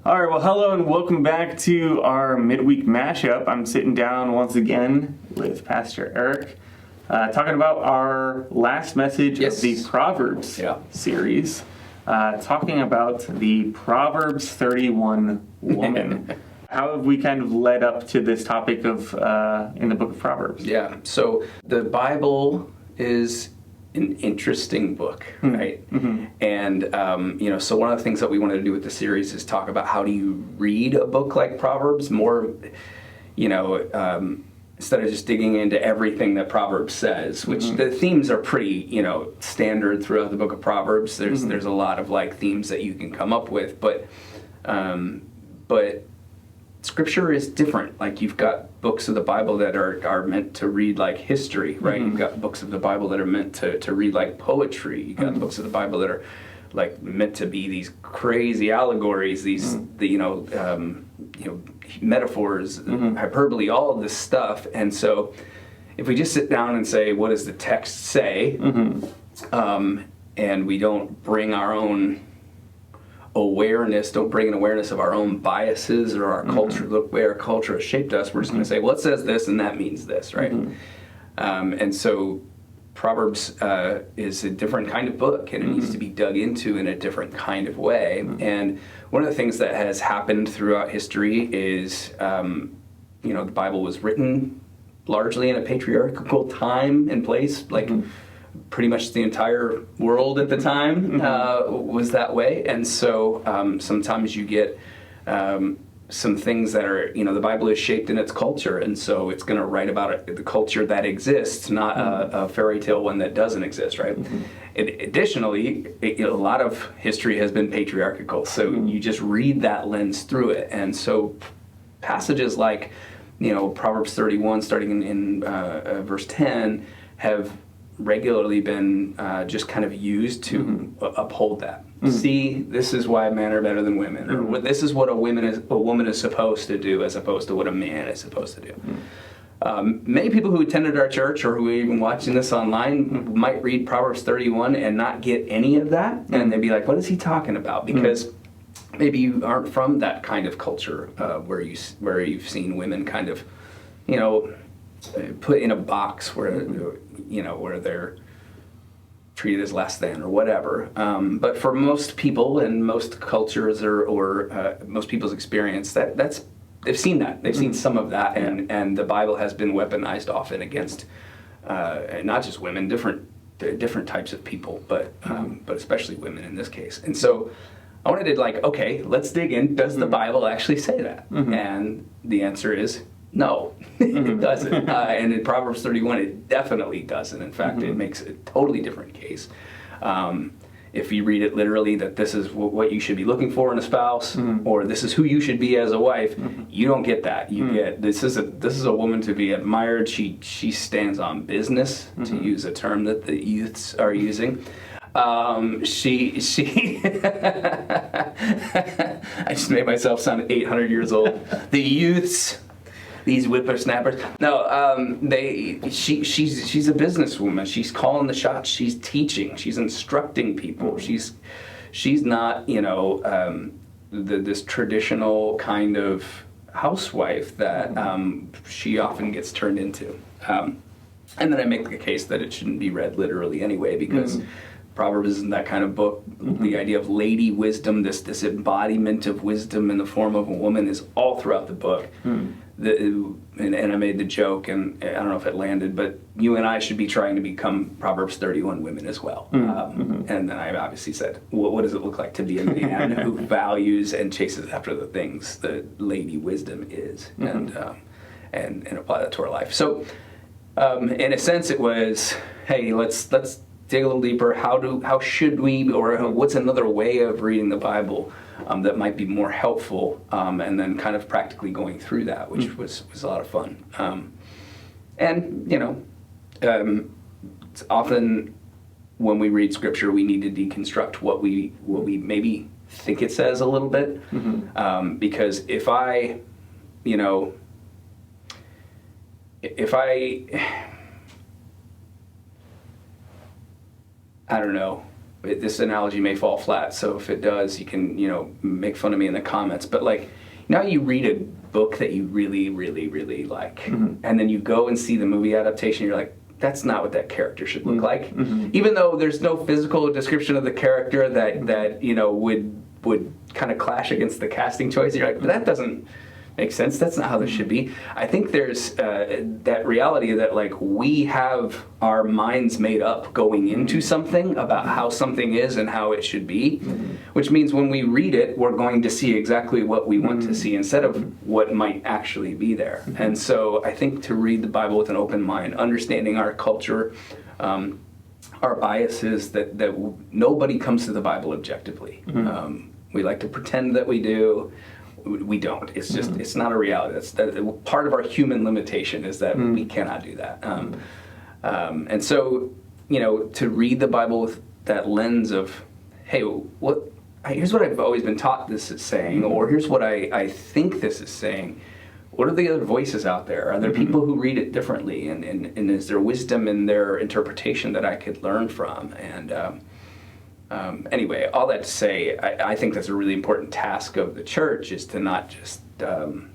All right, well, hello and welcome back to our Midweek Mashup. I'm sitting down once again with Pastor Eric, talking about our last message of the Proverbs series, talking about the Proverbs 31 woman. How have we kind of led up to this topic of in the book of Proverbs? Yeah, so the Bible is an interesting book, right? Mm-hmm. And, so one of the things that we wanted to do with the series is talk about how do you read a book like Proverbs more, instead of just digging into everything that Proverbs says, which the themes are pretty, standard throughout the book of Proverbs. There's a lot of like themes that you can come up with, but Scripture is different. Like you've got books of the Bible that are meant to read like history, right? You've got books of the Bible that are meant to read like poetry. You've got books of the Bible that are like meant to be these crazy allegories, these metaphors, hyperbole, all of this stuff. And so if we just sit down and say, what does the text say? And we don't bring our own awareness, don't bring an awareness of our own biases or our culture, the way our culture has shaped us, we're just going to say, well, it says this and that means this, right? And so Proverbs is a different kind of book, and it needs to be dug into in a different kind of way. And one of the things that has happened throughout history is, the Bible was written largely in a patriarchal time and place, like pretty much the entire world at the time was that way. And so sometimes you get some things that are, the Bible is shaped in its culture, and so it's going to write about the culture that exists, not a fairy tale one that doesn't exist, right? Additionally, a lot of history has been patriarchal, so you just read that lens through it. And so passages like, Proverbs 31, starting in verse 10, have regularly been just kind of used to uphold that. See, this is why men are better than women, or this is what a woman is supposed to do as opposed to what a man is supposed to do. Many people who attended our church or who are even watching this online might read Proverbs 31 and not get any of that, and they'd be like, what is he talking about? Because maybe you aren't from that kind of culture where you've seen women kind of, put in a box where they're treated as less than or whatever. But for most people and most cultures or most people's experience, they've seen that. They've seen some of that, and the Bible has been weaponized often against not just women, different types of people, but especially women in this case. And so I wanted to okay, let's dig in. Does the Bible actually say that? And the answer is no, it doesn't. And in Proverbs 31, it definitely doesn't. In fact, it makes a totally different case. If you read it literally, that this is what you should be looking for in a spouse, or this is who you should be as a wife, you don't get that. You get this is a woman to be admired. She stands on business, to use a term that the youths are using. She I just made myself sound 800 years old. The youths, these whippersnappers. No, she's a businesswoman. She's calling the shots. She's teaching. She's instructing people. She's not, this traditional kind of housewife that she often gets turned into. And then I make the case that it shouldn't be read literally anyway, because Proverbs isn't that kind of book. The idea of lady wisdom, this embodiment of wisdom in the form of a woman, is all throughout the book. And I made the joke, and I don't know if it landed, but you and I should be trying to become Proverbs 31 women as well. And then I obviously said, what does it look like to be a man who values and chases after the things that lady wisdom is, and apply that to our life. So in a sense, it was, hey, let's dig a little deeper. How should we, or what's another way of reading the Bible that might be more helpful, and then kind of practically going through that, which was a lot of fun. It's often when we read Scripture, we need to deconstruct what we maybe think it says a little bit, because if I don't know, this analogy may fall flat, so if it does, you can, make fun of me in the comments. But like, now you read a book that you really, really, really like, and then you go and see the movie adaptation, you're like, that's not what that character should look like. Even though there's no physical description of the character that would kind of clash against the casting choice, you're like, but that doesn't make sense. That's not how this should be. I think there's that reality that like we have our minds made up going into something about how something is and how it should be, which means when we read it, we're going to see exactly what we want to see instead of what might actually be there. And so I think to read the Bible with an open mind, understanding our culture, our biases, that nobody comes to the Bible objectively. We like to pretend that we do. We don't. It's just, it's not a reality. That's part of our human limitation is that we cannot do that. And so, to read the Bible with that lens of, hey, here's what I've always been taught this is saying, or here's what I think this is saying. What are the other voices out there? Are there people who read it differently? And is there wisdom in their interpretation that I could learn from? And anyway, all that to say, I think that's a really important task of the church is to not just, kind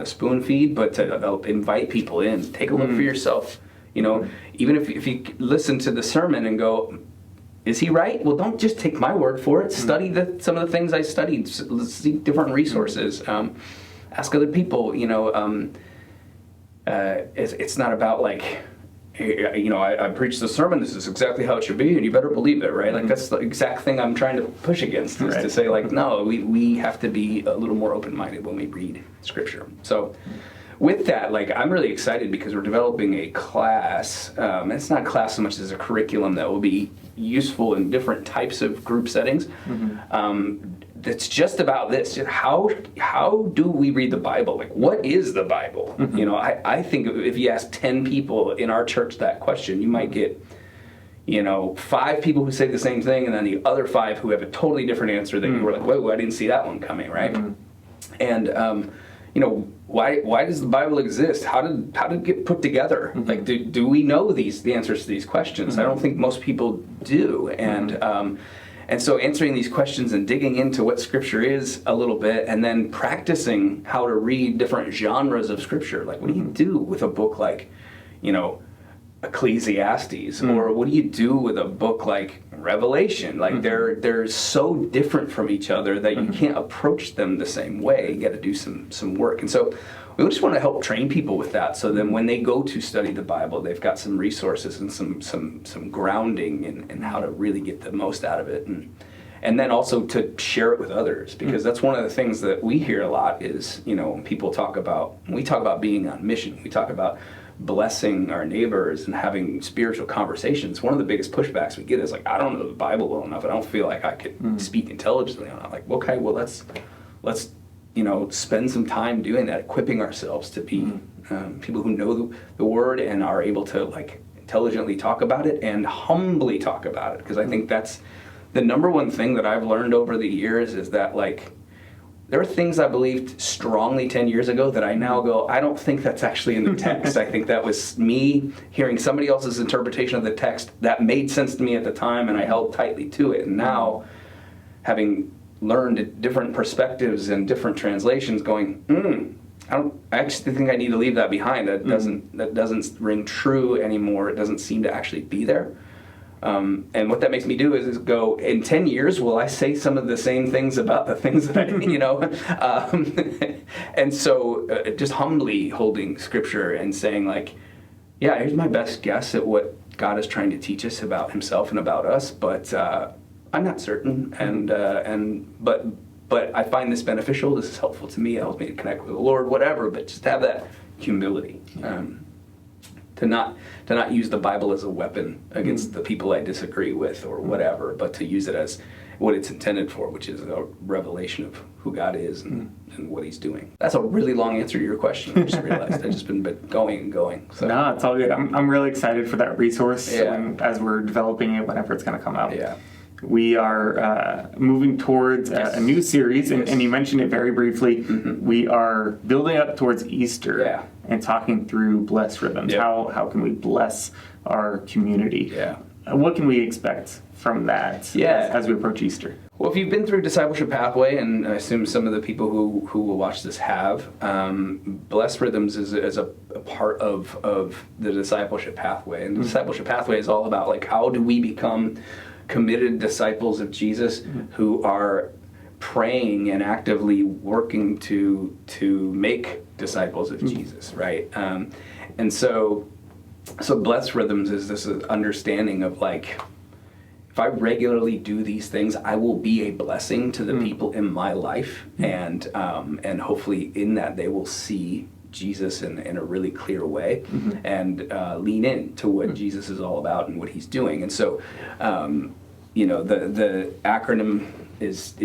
of spoon feed, but to invite people in. Take a look for yourself. Even if you listen to the sermon and go, is he right? Well, don't just take my word for it. Study some of the things I studied. Seek different resources. Ask other people. It's not about like, I preached the sermon, this is exactly how it should be, and you better believe it, right? Like, that's the exact thing I'm trying to push against, is to say, like, no, we have to be a little more open-minded when we read Scripture. So, with that, like, I'm really excited because we're developing a class. It's not a class so much as a curriculum that will be useful in different types of group settings. That's just about this. How do we read the Bible? Like, what is the Bible? I think if you ask 10 people in our church that question, you might get, 5 people who say the same thing, and then the other 5 who have a totally different answer that you were like, whoa, I didn't see that one coming, right? And, why does the Bible exist? How did it get put together? Like, do we know the answers to these questions? I don't think most people do. And so answering these questions and digging into what Scripture is a little bit, and then practicing how to read different genres of Scripture. Like, what do you do with a book like, Ecclesiastes? Or what do you do with a book like Revelation? Like, they're so different from each other that you can't approach them the same way. You got to do some work. And so we just want to help train people with that, so then when they go to study the Bible, they've got some resources and some grounding in how to really get the most out of it, and then also to share it with others, because that's one of the things that we hear a lot is, when people talk about being on mission, we talk about blessing our neighbors and having spiritual conversations. One of the biggest pushbacks we get is like, I don't know the Bible well enough. I don't feel like I could speak intelligently on it. Like, okay, well, let's spend some time doing that, equipping ourselves to be people who know the Word and are able to like intelligently talk about it and humbly talk about it. Because I think that's the number one thing that I've learned over the years is that, like, there are things I believed strongly 10 years ago that I now go, I don't think that's actually in the text. I think that was me hearing somebody else's interpretation of the text that made sense to me at the time, and I held tightly to it. And now, having learned different perspectives and different translations, going, I actually think I need to leave that behind. That doesn't ring true anymore. It doesn't seem to actually be there. And what that makes me do is go, in 10 years, will I say some of the same things about the things that and so just humbly holding Scripture and saying, like, yeah, here's my best guess at what God is trying to teach us about Himself and about us, but I'm not certain, but I find this beneficial. This is helpful to me. It helps me to connect with the Lord, whatever. But just have that humility, to not use the Bible as a weapon against the people I disagree with or whatever, but to use it as what it's intended for, which is a revelation of who God is and what He's doing. That's a really long answer to your question. I just realized I've just been going and going. So. No, it's all good. I'm really excited for that resource as we're developing it, whenever it's going to come out. Yeah. We are moving towards a new series, and you mentioned it very briefly. We are building up towards Easter and talking through blessed rhythms. How can we bless our community? what can we expect from that as we approach Easter? Well, if you've been through Discipleship Pathway, and I assume some of the people who will watch this have, Blessed Rhythms is a part of the Discipleship Pathway. And the Discipleship Pathway is all about, like, how do we become committed disciples of Jesus who are praying and actively working to make disciples of Jesus, right? And so Blessed Rhythms is this understanding of, like, if I regularly do these things, I will be a blessing to the people in my life, and hopefully in that they will see Jesus in a really clear way, and lean in to what Jesus is all about and what he's doing. And so, the acronym is,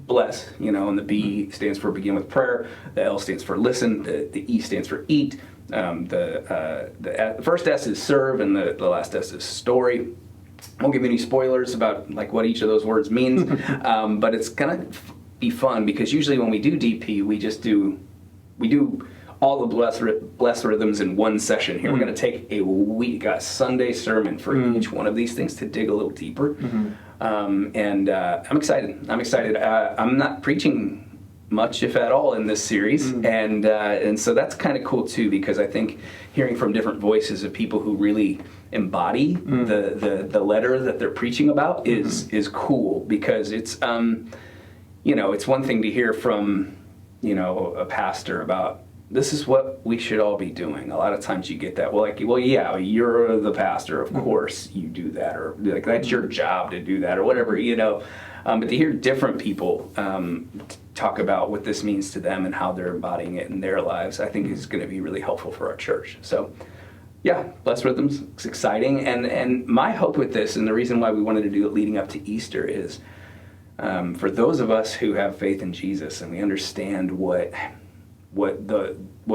bless, and the B stands for begin with prayer, the L stands for listen, the E stands for eat, the first S is serve, and the last S is story. Won't give any spoilers about, like, what each of those words means, but it's gonna be fun, because usually when we do DP, we do all the blessed rhythms in one session here. We're gonna take a Sunday sermon for each one of these things to dig a little deeper, and I'm excited. I'm not preaching much, if at all, in this series, and so that's kind of cool too, because I think hearing from different voices of people who really embody the letter that they're preaching about is cool, because it's it's one thing to hear from a pastor about this is what we should all be doing. A lot of times you get that, well, yeah, you're the pastor, of course you do that, or like that's your job to do that, or whatever, but to hear different people talk about what this means to them and how they're embodying it in their lives, I think is going to be really helpful for our church. So yeah, Blessed Rhythms, it's exciting, and my hope with this, and the reason why we wanted to do it leading up to Easter, is for those of us who have faith in Jesus and we understand what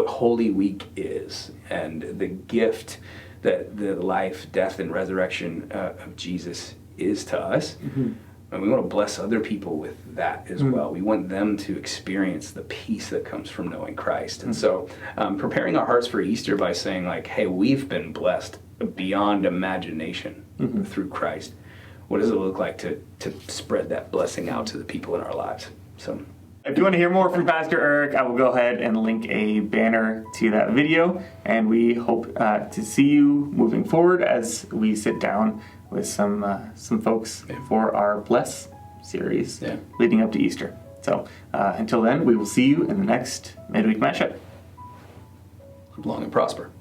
Holy Week is, and the gift that the life, death, and resurrection of Jesus is to us. And we want to bless other people with that as well. We want them to experience the peace that comes from knowing Christ. And so preparing our hearts for Easter by saying, like, hey, we've been blessed beyond imagination through Christ. What does it look like to spread that blessing out to the people in our lives? So, if you want to hear more from Pastor Eric, I will go ahead and link a banner to that video, and we hope to see you moving forward as we sit down with some folks for our Bless series leading up to Easter. So until then, we will see you in the next Midweek Mashup. Live long and prosper.